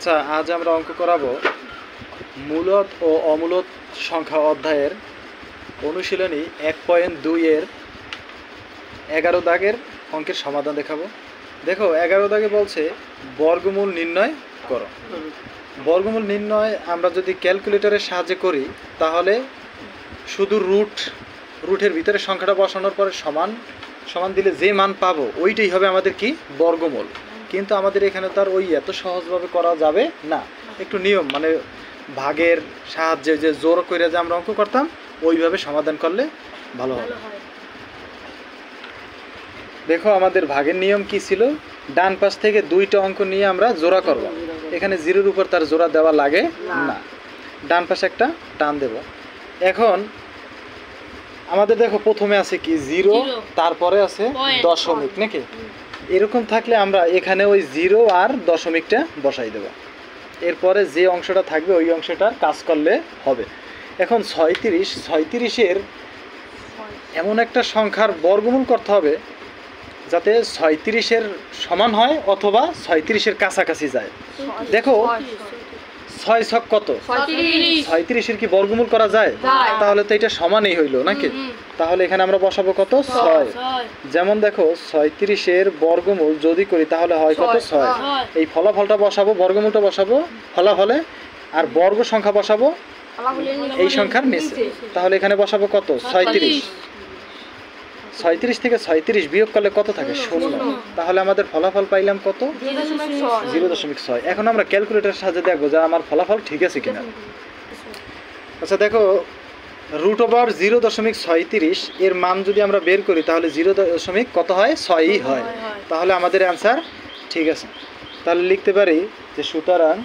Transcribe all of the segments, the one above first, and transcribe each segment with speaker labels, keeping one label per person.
Speaker 1: আচ্ছা, আজ আমরা অঙ্ক করাবো মূলদ ও অমূলদ সংখ্যা অধ্যায়ের অনুশীলনী 1.2 এর 11 দাগের অঙ্কের সমাধান দেখাবো। দেখো 11 দাগে বলছে বর্গমূল নির্ণয় করো। বর্গমূল নির্ণয় আমরা যদি ক্যালকুলেটরের সাহায্যে করি তাহলে শুধু রুটের ভিতরে সংখ্যাটা বসানোর পরে সমান সমান দিলে যে মান পাবো ওইটাই হবে আমাদের কি বর্গমূল। কিন্তু আমাদের এখানে তো আর ওই এত সহজভাবে করা যাবে না, একটু নিয়ম মানে ভাগের সাহায্যে যে জোর করে যে আমরা অঙ্ক করতাম ওইভাবে সমাধান করলে ভালো হবে। দেখো আমাদের ভাগের নিয়ম কি ছিল, ডান পাশ থেকে দুইটা অঙ্ক নিয়ে আমরা জোড়া করব। এখানে জিরোর উপর তার জোড়া দেওয়া লাগে না, ডান পাশে একটা টান দেব। এখন আমাদের দেখো প্রথমে আছে কি জিরো, তারপরে আছে দশমিক নাকি, এরকম থাকলে আমরা এখানে ওই জিরো আর দশমিকটা বসাই দেব। এরপরে যে অংশটা থাকবে ওই অংশটার কাজ করলে হবে। এখন 36-এর এমন একটা সংখ্যার বর্গমূল করতে হবে যাতে 36-এর সমান হয় অথবা 36-এর কাছাকাছি যায়। দেখো 6 ছক কত, 36-এর কি বর্গমূল করা যায়? তাহলে তো এটা সমানই হইল নাকি। তাহলে এখানে আমরা বসাবো কত, 6। যেমন দেখো 36-এর বর্গমূল যদি করি তাহলে হয় কত, 6। এই ফলাফলটা বসাবো, বর্গমূলটা বসাবো ফলাফলে, আর বর্গ সংখ্যা বসাবো এই সংখ্যার নিচে। তাহলে এখানে বসাবো কত, 36। 36 থেকে 36 বিয়োগ করলে কত থাকে, 0। তাহলে আমাদের ফলাফল পাইলাম কত, 0.6। এখন আমরা ক্যালকুলেটরের সাহায্যে দেখবো যে আমার ফলাফল ঠিক আছে কিনা। আচ্ছা দেখো √0.36 এর মান যদি আমরা বের করি তাহলে 0. কত হয়, 6ই হয়। তাহলে আমাদের অ্যান্সার ঠিক আছে। তাহলে লিখতে পারি যে সুতরাং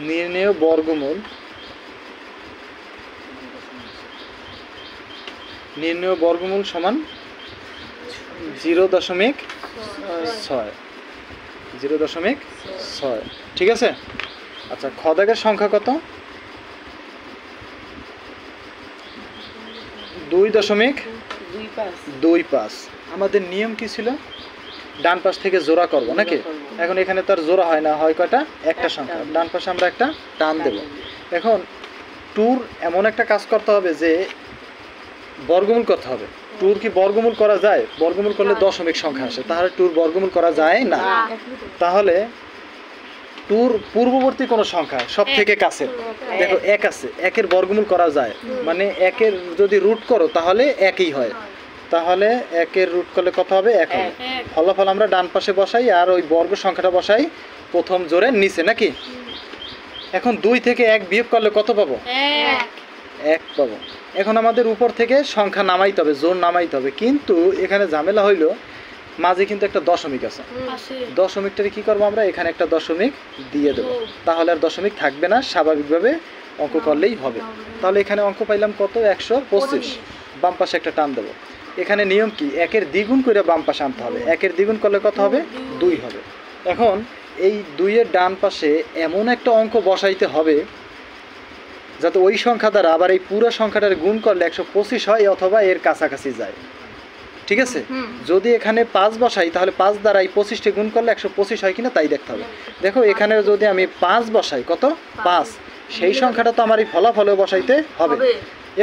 Speaker 1: নির্ণেয় বর্গমূল সমান 0.6। ঠিক আছে। আচ্ছা খ দাগের সংখ্যা কত, 2.25। আমাদের নিয়ম কি ছিল, ডান পাশ থেকে জোড়া করব নাকি। এখন এখানে তার জোড়া হয় না, হয় কয়টা, একটা সংখ্যা। ডান পাশে আমরা একটা টান দেব। এখন টুর এমন একটা কাজ করতে হবে যে বর্গমূল করতে হবে। টুর কি বর্গমূল করা যায়? বর্গমূল করলে দশমিক সংখ্যা আসে, তাহলে টুর বর্গমূল করা যায় না। তাহলে টুর পূর্ববর্তী কোনো সংখ্যা সব থেকে কাছে, দেখো 1 আছে, 1-এর বর্গমূল করা যায়, মানে 1-এর যদি রুট করো তাহলে 1ই হয়। তাহলে 1-এর রুট করলে কত হবে, 1 হবে। ফলাফল আমরা ডান পাশে বসাই আর ওই বর্গ সংখ্যাটা বসাই প্রথম জোরের নিচে নাকি। এখন 2 থেকে 1 বিয়োগ করলে কত পাবো, 1 পাবো। এখন আমাদের উপর থেকে সংখ্যা নামাইতে হবে, জোর নামাইতে হবে, কিন্তু এখানে ঝামেলা হইল মাঝে কিন্তু একটা দশমিক আছে। দশমিকটারে কি করবো আমরা, এখানে একটা দশমিক দিয়ে দেবো, তাহলে আর দশমিক থাকবে না, স্বাভাবিকভাবে অঙ্ক করলেই হবে। তাহলে এখানে অঙ্ক পাইলাম কত, 125। বাম পাশে একটা টান দেবো। এখানে নিয়ম কি, 1-এর দ্বিগুণ করে বাম পাশে আনতে হবে। 1-এর দ্বিগুণ করলে কত হবে, 2 হবে। এখন এই 2-এর ডান পাশে এমন একটা অঙ্ক বসাইতে হবে যাতে ওই সংখ্যা দ্বারা আবার এই পুরো সংখ্যাটার গুণ করলে 125 হয় অথবা এর কাছাকাছি যায়। ঠিক আছে। যদি এখানে 5 বসাই তাহলে 5 দ্বারা এই 25টি গুণ করলে 125 হয় কিনা তাই দেখতে হবে। দেখো এখানে যদি আমি 5 বসাই, কত, 5, সেই সংখ্যাটা তো আমার এই ফলাফলেও বসাইতে হবে।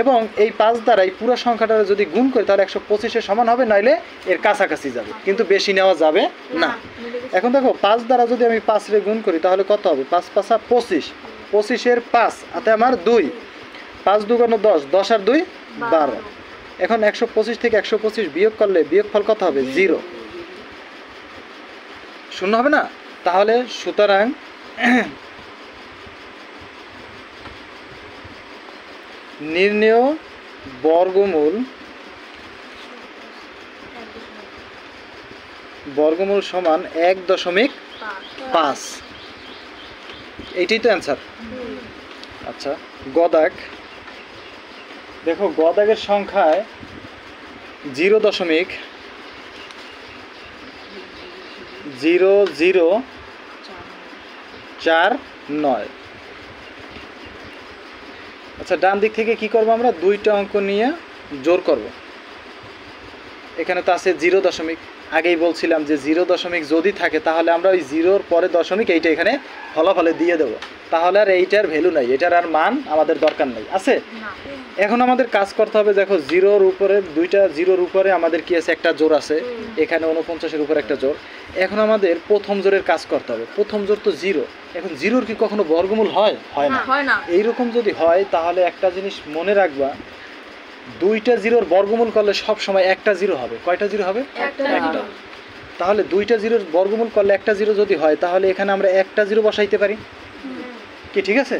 Speaker 1: এবং এই 5 দ্বারা এই পুরো সংখ্যাটা যদি গুণ করি তাহলে 125-এর সমান হবে, নইলে এর কাছাকাছি যাবে, কিন্তু বেশি নেওয়া যাবে না। এখন দেখো 5 দ্বারা যদি আমি 5-রে গুণ করি তাহলে কত হবে, 5×5 = 25, 25-এর 5 হাতে আমার 2, 5 × 2 = 10, 10 আর 2 = 12। এখন 125 থেকে 125 বিয়োগ করলে বিয়োগফল কত হবে, 0, শূন্য হবে না। তাহলে সুতরাং নির্ণেয় বর্গমূল সমান 1.5। এইটাই তো অ্যান্সার। আচ্ছা গ দাগ, দেখো গ দাগের সংখ্যায় 0.0049। আচ্ছা ডান দিক থেকে কি করব আমরা, দুইটা অঙ্ক নিয়ে জোর করব। এখানে তো আছে 0 আগেই বলছিলাম যে 0 যদি থাকে তাহলে আমরা ওই 0-র পরে দশমিক এইটা এখানে ফলাফলে দিয়ে দেবো, তাহলে আর এইটার ভ্যালু নাই, এটার আর মান আমাদের দরকার নেই আছে। এখন আমাদের কাজ করতে হবে, দেখো 0-র উপরে দুইটা 0-র উপরে আমাদের কি আছে, একটা জোড় আছে, এখানে 49-এর উপরে একটা জোড়। এখন আমাদের প্রথম জোড়ের কাজ করতে হবে, প্রথম জোড় তো 0, এখন 0-র কি কখনো বর্গমূল হয়? হয় না। এইরকম যদি হয় তাহলে একটা জিনিস মনে রাখবা, দুইটা 0-র বর্গমূল করলে সব সময় একটা 0 হবে। কয়টা 0 হবে? একটা। তাহলে দুইটা 0-র বর্গমূল করলে একটা 0 যদি হয় তাহলে এখানে আমরা একটা 0 বসাইতে পারি কি? ঠিক আছে,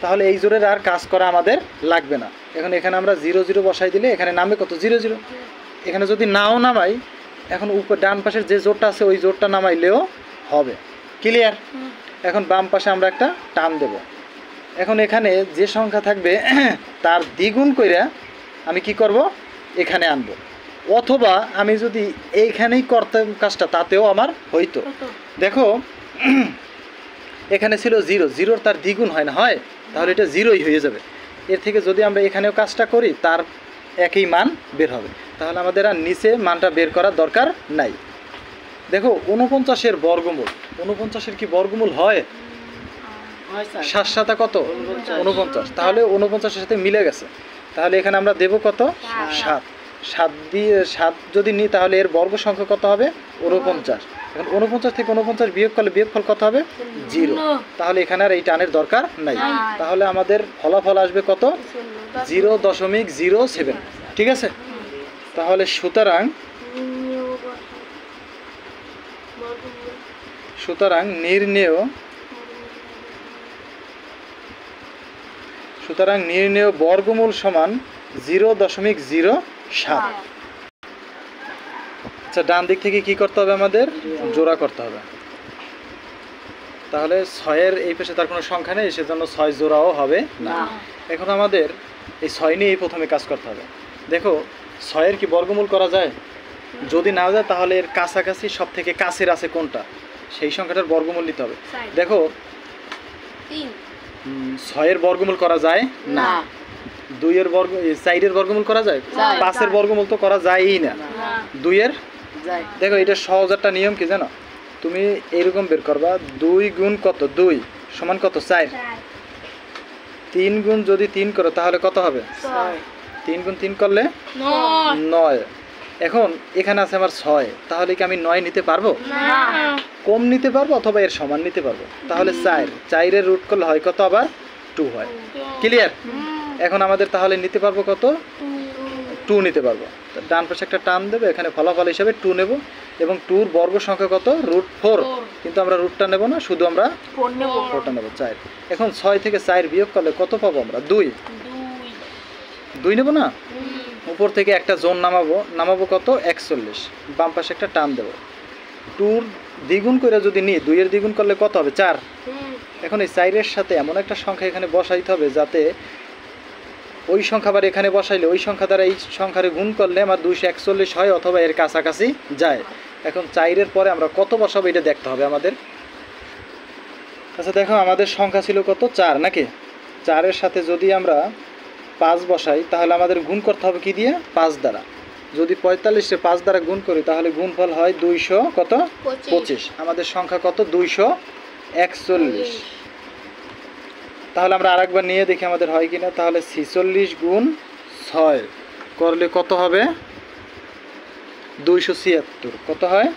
Speaker 1: তাহলে এই জোড়ের আর কাজ করা আমাদের লাগবে না। এখন এখানে আমরা 0 বসাই দিলে এখানে নামবে কত? 0। এখানে যদি নাও নামাই, এখন উপর ডান পাশের যে জোড়টা আছে ওই জোড়টা নামাইলেও হবে। ক্লিয়ার? এখন বাম পাশে আমরা একটা টান দেব। এখন এখানে যে সংখ্যা থাকবে তার দ্বিগুণ কইরা আমি কি করব, এখানে আনবো, অথবা আমি যদি এইখানেই করতাম কাজটা তাতেও আমার হইতো। দেখো এখানে ছিল 0-0 তার দ্বিগুণ হয় না, হয়? তাহলে এটা 0ই হয়ে যাবে। এর থেকে যদি আমরা এখানেও কাজটা করি তার একই মান বের হবে, তাহলে আমাদের আর নিচে মানটা বের করার দরকার নাই। দেখো 49-এর বর্গমূল, 49-এর কি বর্গমূল হয়? 7 7 কত? 49। তাহলে 49-এর সাথে মিলে গেছে, তাহলে এখানে আমরা দেব কত? 7। 7 দিয়ে 7 যদি নিই তাহলে এর বর্গ সংখ্যা কত হবে? 49। এখন 49 থেকে 49 বিয়োগ করলে বিয়োগফল কত হবে? 0। তাহলে এখানে আর এই টানের দরকার নাই, তাহলে আমাদের ফলাফল আসবে কত? 0.07। ঠিক আছে, তাহলে সুতরাং নির্ণেয় বর্গমূল সমান 0.07। আচ্ছা, ডান দিক থেকে কি করতে হবে? আমাদের জোড়া করতে হবে। তাহলে 6-এর এই পাশে তার কোনো সংখ্যা নেই, সেজন্য 6 জোড়াও হবে না। এখন আমাদের এই 6 নিয়েই প্রথমে কাজ করতে হবে। দেখো 6-এর কি বর্গমূল করা যায়? যদি না যায় তাহলে এর কাছাকাছি সব থেকে কাছের আছে কোনটা, সেই সংখ্যাটার বর্গমূল নিতে হবে। দেখো 6-এর বর্গমূল করা যায় না, 2-এর বর্গ 4-এর বর্গমূল করা যায়, 5-এর বর্গমূল তো করা যায়ই না, 2-এর। দেখো এটা সহজ একটা নিয়ম কি জানো, তুমি এইরকম বের করবা, 2 গুণ কত? 2 সমান কত? 4। 3 গুণ যদি 3 করো তাহলে কত হবে? 3 গুণ 3 করলে 9। এখন এখানে আছে আমার 6, তাহলে কি আমি 9 নিতে পারবো? কম নিতে পারবো অথবা এর সমান নিতে পারবো। তাহলে 4-এর রুট করলে হয় কত? আবার 2 হয়। ক্লিয়ার? এখন আমাদের তাহলে নিতে পারবো কত? 2 নিতে পারবো। ডান পাশে একটা টান দেবে, এখানে ফলাফল হিসাবে 2 নেব, এবং 2-র বর্গ সংখ্যা কত? √4। কিন্তু আমরা রুটটা নেব না, শুধু আমরা 4টা নেব, 4। এখন 6 থেকে 4 বিয়োগ করলে কত পাবো আমরা? 2 নেব না, উপর থেকে একটা জোন নামাবো কত? 41। বাম পাশে একটা টান দেব, 2-র দ্বিগুণ করে যদি নিই, 2-এর দ্বিগুণ করলে কত হবে? 4। এখন এই 4-এর সাথে এমন একটা সংখ্যা এখানে বসাইতে হবে যাতে ওই সংখ্যা আবার এখানে বসাইলে ওই সংখ্যা দ্বারা এই সংখ্যারে গুণ করলে আমার 241 হয় অথবা এর কাছাকাছি যায়। এখন 4-এর পরে আমরা কত বসাবো এটা দেখতে হবে আমাদের। আচ্ছা দেখো আমাদের সংখ্যা ছিল কত? 4 নাকি? 4-এর সাথে যদি আমরা 5 বসাই তাহলে আমাদের গুণ করতে হবে কি দিয়ে? 5 দ্বারা। যদি 45-কে 5 দ্বারা গুণ করি তাহলে গুণফল হয় 200 কত? 25। আমাদের সংখ্যা কত? 241। তাহলে আমরা আরেকবার নিয়ে দেখি আমাদের হয় কিনা। তাহলে 46 গুণ 6 করলে কত হবে? 276। কত হয়?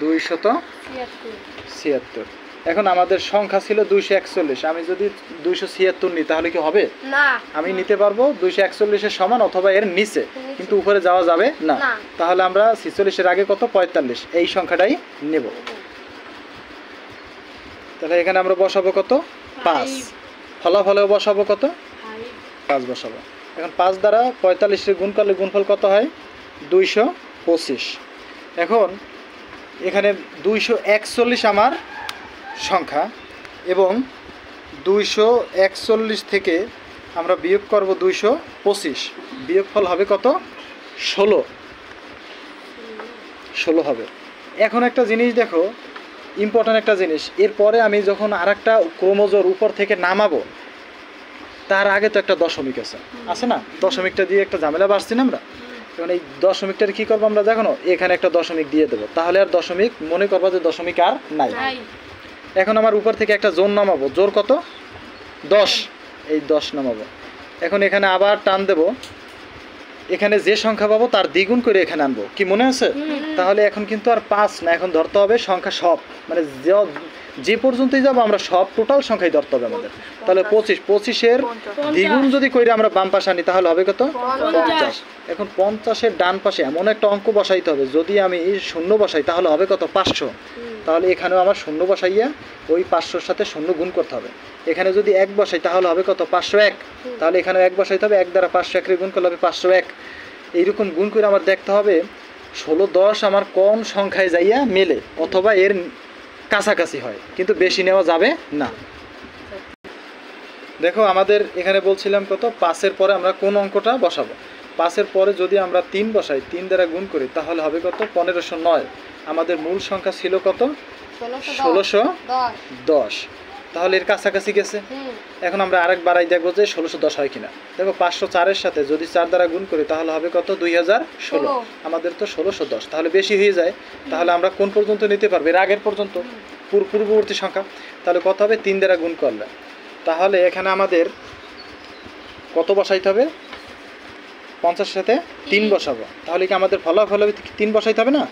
Speaker 1: 276। এখন আমাদের সংখ্যা ছিল 241, আমি যদি 276 নিই তাহলে কি হবে? না, আমি নিতে পারবো 241-এর সমান অথবা এর নিচে, কিন্তু উপরে যাওয়া যাবে না। তাহলে আমরা 46-এর আগে কত? 45, এই সংখ্যাটাই নেব। তাহলে এখানে আমরা বসাবো কত? 5। ফলাফলেও বসাবো কত? 5 বসাবো। এখন 5 দ্বারা 45-এর গুণ করলে গুণফল কত হয়? 225। এখন এখানে 241 আমার সংখ্যা, এবং 241 থেকে আমরা বিয়োগ করব 225, বিয়োগফল হবে কত? 16 হবে। এখন একটা জিনিস দেখো, ইম্পর্ট্যান্ট একটা জিনিস, এরপরে আমি যখন আরেকটা ক্রমজোড় উপর থেকে নামাবো তার আগে তো একটা দশমিক আছে না, দশমিকটা দিয়ে একটা ঝামেলা বাড়ছি না আমরা। এখন এই দশমিকটার কি করবো আমরা দেখো, এখানে একটা দশমিক দিয়ে দেবো, তাহলে আর দশমিক মনে করবো যে দশমিক আর নাই। এখন আমার উপর থেকে একটা জোর নামাবো, জোর কত 10, এই 10 নামাবো। এখন এখানে আবার টান দেব, এখানে যে সংখ্যা পাবো তার দ্বিগুণ করে এখানে আনবো, কি মনে আছে? তাহলে এখন কিন্তু আর 5 না, এখন ধরতে হবে সংখ্যা সব, মানে যে পর্যন্তই যাবো আমরা সব টোটাল সংখ্যাই ধরতে হবে আমাদের। তাহলে 25, 25-এর দ্বিগুণ যদি করে আমরা বাম পাশে আনি তাহলে হবে কত 50। এখন 50-এর ডান পাশে এমন একটা অঙ্ক বসাইতে হবে, যদি আমি শূন্য বসাই তাহলে হবে কত 500। তাহলে এখানেও আমার শূন্য বসাইয়া ওই 500-র সাথে শূন্য গুণ করতে হবে। এখানে যদি 1 বসাই তাহলে হবে কত 501, তাহলে এখানেও 1 বসাইতে হবে, 1 দ্বারা 501 গুণ করলে হবে 501। এইরকম গুণ করে আমার দেখতে হবে 16, 10 আমার কোন সংখ্যায় যাইয়া মেলে অথবা এর কাছাকাছি হয়, কিন্তু বেশি নেওয়া যাবে না। দেখো আমাদের এখানে বলছিলাম কত 5-এর পরে আমরা কোন অঙ্কটা বসাবো। 5-এর পরে যদি আমরা 3 বসাই, 3 দ্বারা গুণ করি তাহলে হবে কত 1509। আমাদের মূল সংখ্যা ছিল কত 1610, তাহলে এর কাছাকাছি গেছে। এখন আমরা আরেক বাড়াই দেখবো যে 1610 হয় কিনা। দেখো 504-এর সাথে যদি 4 দ্বারা গুণ করি তাহলে হবে কত 2016। আমাদের তো 1610, তাহলে বেশি হয়ে যায়। তাহলে আমরা কোন পর্যন্ত নিতে পারবো, এর আগের পর্যন্ত, পূর্ববর্তী সংখ্যা। তাহলে কত হবে 3 দ্বারা গুণ করলে, তাহলে এখানে আমাদের কত বসাইতে হবে 50-এর সাথে 3 বসাবো, তাহলে কি আমাদের ফলাফল হবে 3 বসাইতে হবে না?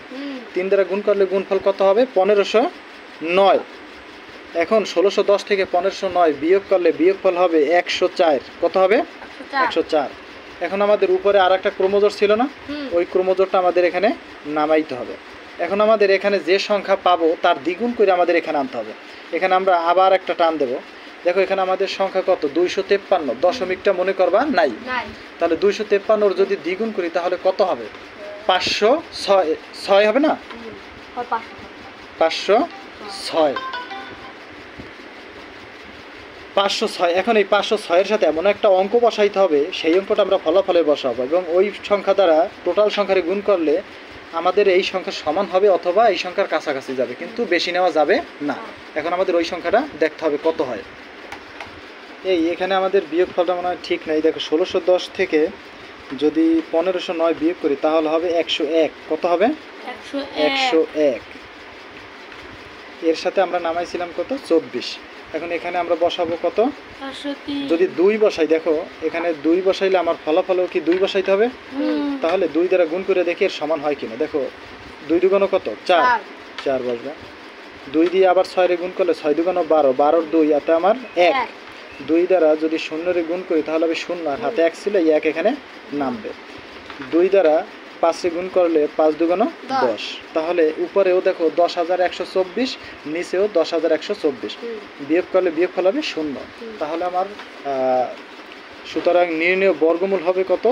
Speaker 1: 3 দ্বারা গুণ করলে গুণফল কত হবে 1509। এখন 1610 থেকে 1509 বিয়োগ করলে বিয়োগফল হবে 104। কত হবে 104। এখন আমাদের উপরে আর একটা ক্রমজোড় ছিল না, ওই ক্রমজোড়টা আমাদের এখানে নামাইতে হবে। এখন আমাদের এখানে যে সংখ্যা পাবো তার দ্বিগুণ করে আমাদের এখানে আনতে হবে। এখানে আমরা আবার একটা টান দেব। দেখো এখানে আমাদের সংখ্যা কত 253, দশমিকটা মনে করবা নাই। তাহলে 253-র যদি দ্বিগুণ করি তাহলে কত হবে 506 হবে না, 506। 506। এখন এই 506-এর সাথে এমন একটা অঙ্ক বসাইতে হবে, সেই অঙ্কটা আমরা ফলাফলে বসাবো এবং ওই সংখ্যা দ্বারা টোটাল সংখ্যারে গুণ করলে আমাদের এই সংখ্যার সমান হবে অথবা এই সংখ্যার কাছাকাছি যাবে, কিন্তু বেশি নেওয়া যাবে না। এখন আমাদের ওই সংখ্যাটা দেখতে হবে কত হয়। এখানে আমাদের বিয়োগফলটা মনে হয় ঠিক নাই। দেখো 1610 থেকে যদি 1509 বিয়োগ করি তাহলে হবে 101। কত হবে 101। এর সাথে আমরা নামাইছিলাম কত 24। এখন এখানে আমরা বসাবো কত, যদি 2 বসাই, দেখো এখানে 2 বসাইলে আমার ফলাফলও কি 2 বসাইতে হবে। তাহলে 2 দ্বারা গুণ করে দেখি এর সমান হয় কিনা। দেখো 2 দুগুণ কত 4 বসবে, 2 দিয়ে আবার 6-রে গুণ করলে 6 দুগুণ 12, 12-র 2 এতে আমার 1। 2 দ্বারা যদি 0-রে গুণ করি তাহলে হবে 0, আর হাতে 1 ছিল, 1 এখানে নামবে। 2 দ্বারা 5-রে গুণ করলে 5 দুগুণ 10। তাহলে উপরেও দেখো 10124, নিচেও 10124, বিয়োগ করলে বিয়োগফল হবে 0। তাহলে আমার সুতরাং নির্ণেয় বর্গমূল হবে কত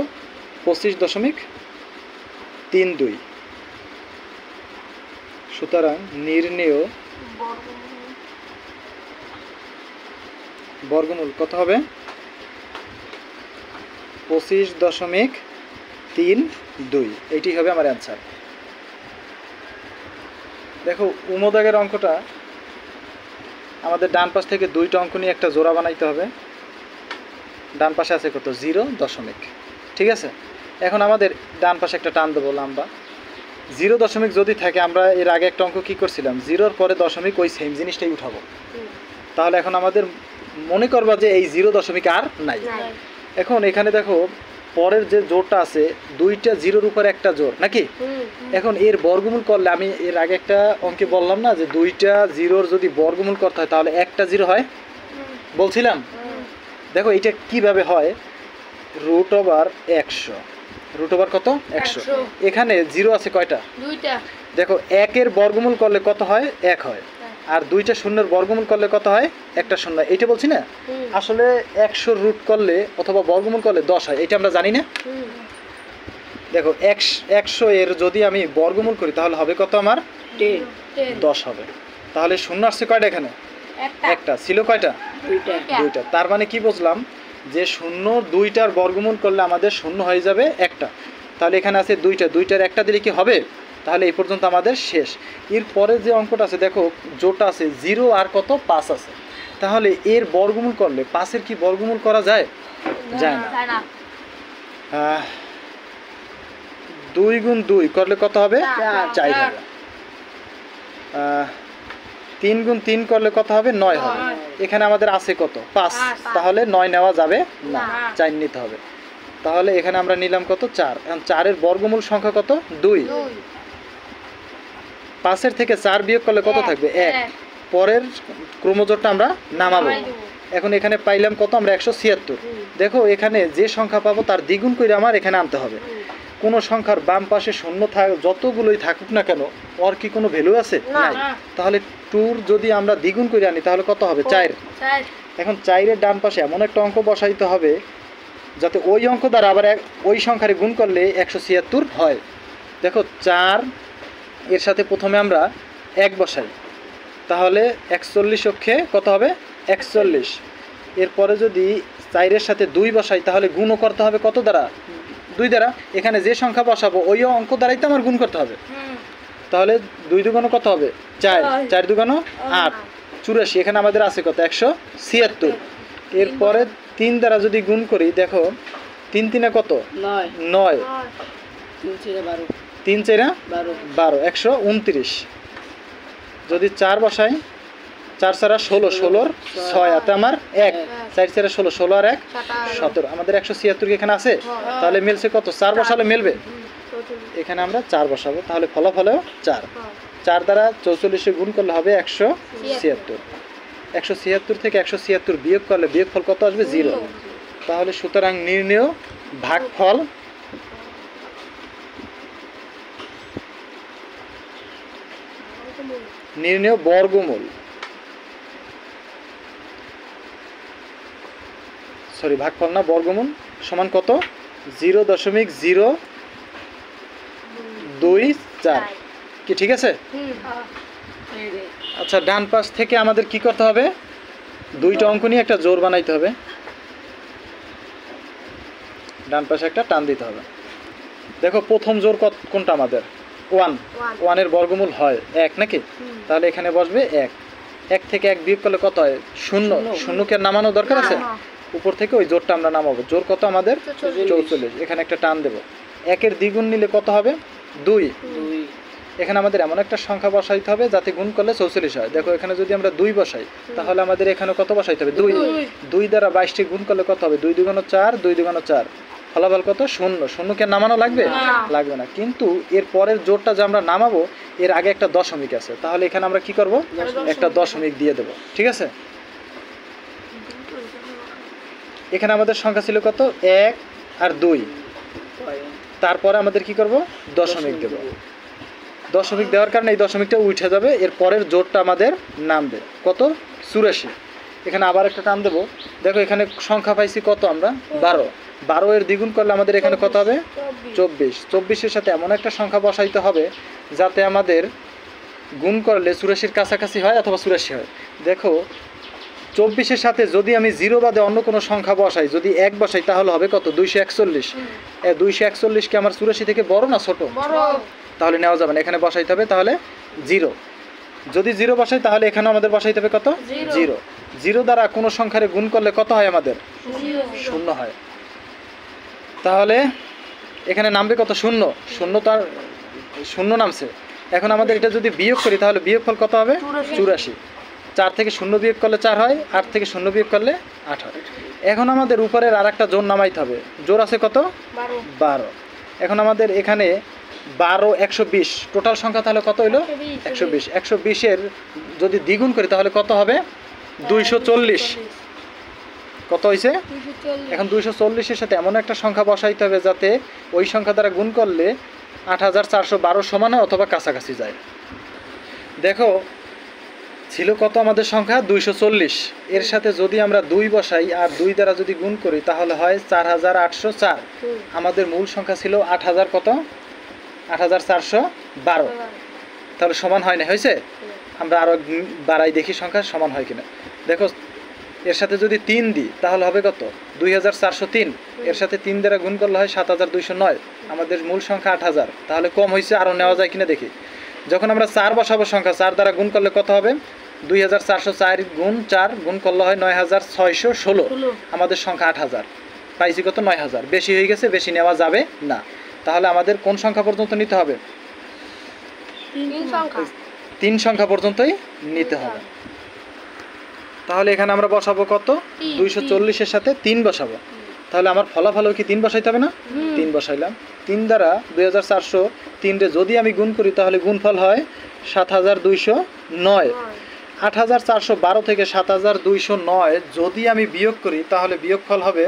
Speaker 1: 25.32। সুতরাং নির্ণেয় বর্গমূল কত হবে 25.32। এইটি হবে আমার অ্যান্সার। দেখো উমদাগের অঙ্কটা আমাদের ডান পাশ থেকে 2টা অঙ্ক নিয়ে একটা জোড়া বানাইতে হবে। ডান পাশে আছে কত 0 ঠিক আছে। এখন আমাদের ডান পাশে একটা টান দেবো লম্বা 0 যদি থাকে, আমরা এর আগে একটা অঙ্ক কি করছিলাম 0-র পরে দশমিক, ওই সেম জিনিসটাই উঠাবো। তাহলে এখন আমাদের মনে করবা যে এই 0 আর নাই। এখন এখানে দেখো পরের যে জোড়টা আছে 2টা 0-র উপর একটা জোড় নাকি। এখন এর বর্গমূল করলে, আমি এর আগে একটা অঙ্কে বললাম না যে 2টা 0-র যদি বর্গমূল করতে হয় তাহলে একটা 0 হয় বলছিলাম। দেখো এটা কিভাবে হয়, √100। √ কত 100। এখানে 0 আছে কয়টা 2টা। দেখো 1-এর বর্গমূল করলে কত হয় 1 হয়, আর 2টা 0-এর বর্গমূল করলে কত হয় একটা 0। এইটা বলছি না, আসলে 100 রুট করলে অথবা বর্গমূল করলে 10 হয়, এটা আমরা জানি না। দেখো 100 এর যদি আমি বর্গমূল করি তাহলে হবে কত আমার 10 হবে। তাহলে 0 আসছে কয়টা, এখানে একটা ছিল কয়টা 2টা। তার মানে কি বুঝলাম যে 0 2টার বর্গমূল করলে আমাদের 0 হয়ে যাবে একটা। তাহলে এখানে আছে 2টার একটা দিলে কি হবে, তাহলে এই পর্যন্ত আমাদের শেষ। এরপরে যে অঙ্কটা আছে দেখো জোড়টা আছে 0 আর কত 5 আছে, তাহলে এর বর্গমূল করলে 5-এর কি বর্গমূল করা যায়? যায় না। 2 গুণ 2 করলে কত হবে? 4 হবে। 3 গুণ 3 করলে কত হবে? 9 হবে। এখানে আমাদের আছে কত? 5। তাহলে 9 নেওয়া যাবে না, 4 নিতে হবে। তাহলে এখানে আমরা নিলাম কত? 4। এখন 4-এর বর্গমূল সংখ্যা কত? 2। 5-এর থেকে 4 বিয়োগ করলে কত থাকবে? 1। পরের ক্রমজোড়টা আমরা নামাবো। এখন এখানে পাইলাম কত? আমরা 176। দেখো এখানে যে সংখ্যা পাবো তার দ্বিগুণ করে আমার এখানে আনতে হবে। কোনো সংখ্যার বাম পাশে শূন্য যতগুলোই থাকুক না কেন, ওর কি কোনো ভ্যালু আছে? নাই। তাহলে 2 যদি আমরা দ্বিগুণ করে আনি তাহলে কত হবে? 4। এখন 4-এর ডান পাশে এমন একটা অঙ্ক বসাইতে হবে যাতে ওই অঙ্ক দ্বারা আবার ওই সংখ্যারে গুণ করলে 176 হয়। দেখো 4 এর সাথে প্রথমে আমরা 1 বসাই, তাহলে 41 অক্ষে কত হবে? 41। এরপরে যদি 4-এর সাথে 2 বসাই তাহলে গুণও করতে হবে কত দ্বারা? 2 দ্বারা। এখানে যে সংখ্যা বসাবো ওই অঙ্ক দ্বারাই তো আমার গুণ করতে হবে। তাহলে 2 দুগুণ কত হবে? 4। 4 দুগুণ 8, 84। এখানে আমাদের আছে কত? 176। এরপরে 3 দ্বারা যদি গুণ করি, দেখো 3 3 কত? 9। 3 4 12, 129। যদি 4 বসাই, 4 4 16, 16 6 হাতে আমার 1, 4 4 16, 16 আর 1 17। আমাদের 176 কি এখানে আছে? তাহলে মিলছে কত? 4 বসালে মিলবে। এখানে আমরা 4 বসাবো, তাহলে ফলাফলেও 4। 4 দ্বারা 44 গুণ করলে হবে 176। 176 থেকে 176 বিয়োগ করলে বিয়োগফল কত আসবে? 0। তাহলে সুতরাং নির্ণেয় ভাগফল নির্ণেয় বর্গমূল ভাগফল না, বর্গমূল সমান কত? 0.024। কি ঠিক আছে? আচ্ছা, ডান পাশ থেকে আমাদের কি করতে হবে? 2টা অঙ্ক নিয়ে একটা জোড় বানাইতে হবে। ডান পাশে একটা টান দিতে হবে। দেখো প্রথম জোড় কোনটা আমাদের? 1। 1-এর বর্গমূল হয় 1 নাকি? তাহলে এখানে বসবে 1। 1 থেকে 1 বিয়োগ করলে কত হয়? 0। 0 কে নামানো দরকার আছে? উপর থেকে ওই জোড়টা আমরা নামাবো। জোড় কত আমাদের? 44। এখানে একটা টান দেব। 1-এর দ্বিগুণ নিলে কত হবে? 2। এখানে আমাদের এমন একটা সংখ্যা বসাইতে হবে যাতে গুণ করলে 44 হয়। দেখো এখানে যদি আমরা 2 বসাই তাহলে আমাদের এখানে কত বসাইতে হবে? 2। 2 দ্বারা 22টি গুণ করলে কত হবে? 2 2 4, 2 2 4। ফলাফল কত? 0। 0 কে নামানো লাগবে? লাগবে না। কিন্তু এর পরের জোড়টা যে আমরা নামাবো এর আগে একটা দশমিক আছে, তাহলে এখানে আমরা কি করব? একটা দশমিক দিয়ে দেব। ঠিক আছে? এখানে আমাদের সংখ্যা ছিল কত? 1 আর 2। তারপরে আমাদের কি করব? দশমিক দেব। দশমিক দেওয়ার কারণে এই দশমিকটা উঠে যাবে। এর পরের জোড়টা আমাদের নামবে কত? 84। এখানে আবার একটা টান দেব। দেখো এখানে সংখ্যা পাইছি কত আমরা? 12। 12 এর দ্বিগুণ করলে আমাদের এখানে কত হবে? 24। 24-এর সাথে এমন একটা সংখ্যা বসাইতে হবে যাতে আমাদের গুণ করলে 84-র কাছাকাছি হয় অথবা 84 হয়। দেখো 24-এর সাথে যদি আমি 0 বাদে অন্য কোনো সংখ্যা বসাই, যদি 1 বসাই তাহলে হবে কত? 241। 241 কি আমার 84 থেকে বড় না ছোট? তাহলে নেওয়া যাবে না, এখানে বসাইতে হবে তাহলে 0। যদি 0 বসাই তাহলে এখানে আমাদের বসাইতে হবে কত? 0। 0 দ্বারা কোনো সংখ্যারে গুণ করলে কত হয় আমাদের? 0 হয়। তাহলে এখানে নামবে কত? 0। 0 তার 0 নামছে। এখন আমাদের এটা যদি বিয়োগ করি তাহলে বিয়োগফল কত হবে? 84। 4 থেকে 0 বিয়োগ করলে 4 হয়, 8 থেকে 0 বিয়োগ করলে 8 হয়। এখন আমাদের উপরের আর একটা জোড় নামাইতে হবে। জোড় আছে কত? 12। এখন আমাদের এখানে 12 120 টোটাল সংখ্যা তাহলে কত হইল? 120। 120-এর যদি দ্বিগুণ করি তাহলে কত হবে? 240। কত হয়েছে? এখন 240-এর সাথে এমন একটা সংখ্যা বসাইতে হবে যাতে ওই সংখ্যা দ্বারা গুণ করলে 8412 সমান হয় অথবা কাছাকাছি যায়। দেখো ছিল কত আমাদের সংখ্যা? 240। এর সাথে যদি আমরা 2 বসাই আর 2 দ্বারা যদি গুণ করি তাহলে হয় 4804। আমাদের মূল সংখ্যা ছিল 8000 কত? 8412। তাহলে সমান হয় না? হয়েছে? আমরা আরো বাড়াই দেখি সংখ্যা সমান হয় কিনা। দেখো এর সাথে যদি 3 দিই তাহলে হবে কত? 2403। এর সাথে 3 দ্বারা গুণ করলে হয় 7209। আমাদের মূল সংখ্যা 8000। তাহলে কম হয়েছে, আরও নেওয়া যায় কিনা দেখি। যখন আমরা 4 বসাবো সংখ্যা, 4 দ্বারা গুণ করলে কত হবে? 2404 গুণ 4 গুণ করলে হয় 9616, আমাদের সংখ্যা 8000, পাইছি কত 9000। বেশি হয়ে গেছে, বেশি নেওয়া যাবে না। তাহলে আমাদের কোন সংখ্যা পর্যন্ত নিতে হবে? 3 সংখ্যা পর্যন্তই নিতে হবে। তাহলে এখানে আমরা বসাবো কত? 240 এর সাথে 3 বসাবো। তাহলে আমার ফলাফলও কি 3 বসাইতে হবে না? 3 বসাইলাম। 3 দ্বারা 2403 রে যদি আমি গুণ করি তাহলে গুণফল হয় 7209। 8412 থেকে 7209 যদি আমি বিয়োগ করি তাহলে বিয়োগফল হবে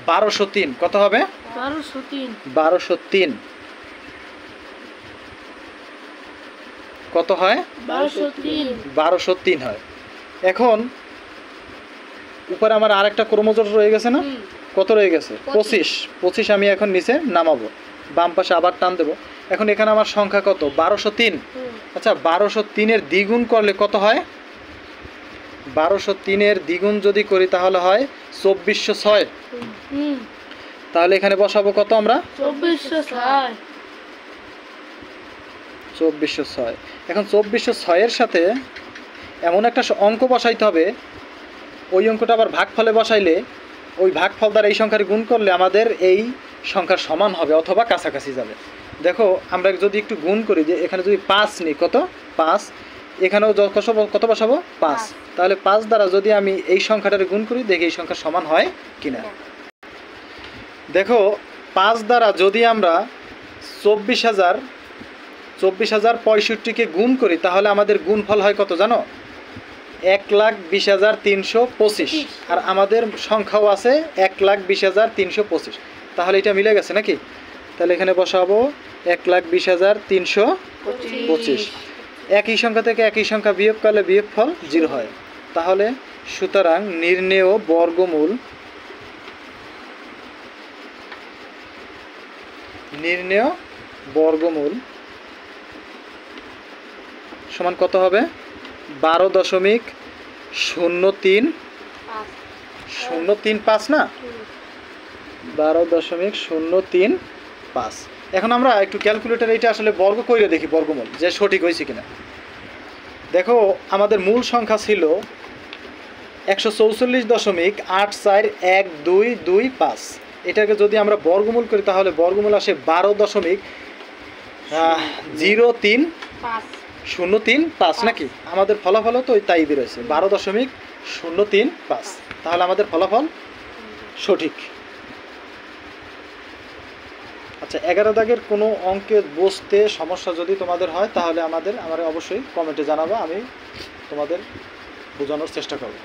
Speaker 1: 1203। কত হবে? 1203। কত হয়? 1203 হয়। এখন উপরে আমার আরেকটা ক্রমজোড় রয়ে গেছে না? কত রয়ে গেছে? 25 আমি এখন নিচে নামাবো, বাম পাশে আবার টান দেবো। এখন এখানে আমার সংখ্যা কত? 1203। আচ্ছা, 1203 এর দ্বিগুণ করলে কত হয়? 1203 এর দ্বিগুণ যদি করি তাহলে হয় 2406। তাহলে এখানে বসাবো কত আমরা? 2406। এখন 2406 এর সাথে এমন একটা অঙ্ক বসাইতে হবে, ওই অঙ্কটা আবার ভাগফলে বসাইলে ওই ভাগফল দ্বারা এই সংখ্যার গুণ করলে আমাদের এই সংখ্যার সমান হবে অথবা কাছাকাছি যাবে। দেখো, আমরা যদি একটু গুণ করি, যে এখানে যদি 5 নিই, কত? 5। এখানেও কত বসাবো? 5। তাহলে 5 দ্বারা যদি আমি এই সংখ্যাটার গুণ করি, দেখি এই সংখ্যার সমান হয় কিনা। দেখো, 5 দ্বারা যদি আমরা 24,065কে গুণ করি তাহলে আমাদের গুণফল হয় কত জানো? 1,20,325। আর আমাদের সংখ্যাও আছে 1,20,325। তাহলে এটা মিলে গেছে নাকি? তাহলে এখানে বসাবো 1,20,325। একই সংখ্যা থেকে একই সংখ্যা বিয়োগ করলে বিয়োগফল 0 হয়। তাহলে সুতরাং নির্ণেয় বর্গমূল সমান কত হবে? 12.035 না? 12.035। এখন আমরা একটু ক্যালকুলেটর এটা আসলে বর্গ করে দেখি বর্গমূল যে সঠিক হয়েছে কিনা। দেখো, আমাদের মূল সংখ্যা ছিল 144.8412225। এটাকে যদি আমরা বর্গমূল করি তাহলে বর্গমূল আসে 12.035 নাকি? আমাদের ফলাফল তো তাই বেরোয়েছে 12.035। তাহলে আমাদের ফলাফল সঠিক। আচ্ছা, 11 দাগের কোনো অঙ্কে বুঝতে সমস্যা যদি তোমাদের হয় তাহলে আমাদের অবশ্যই কমেন্টে জানাবো, আমি তোমাদের বোঝানোর চেষ্টা করব।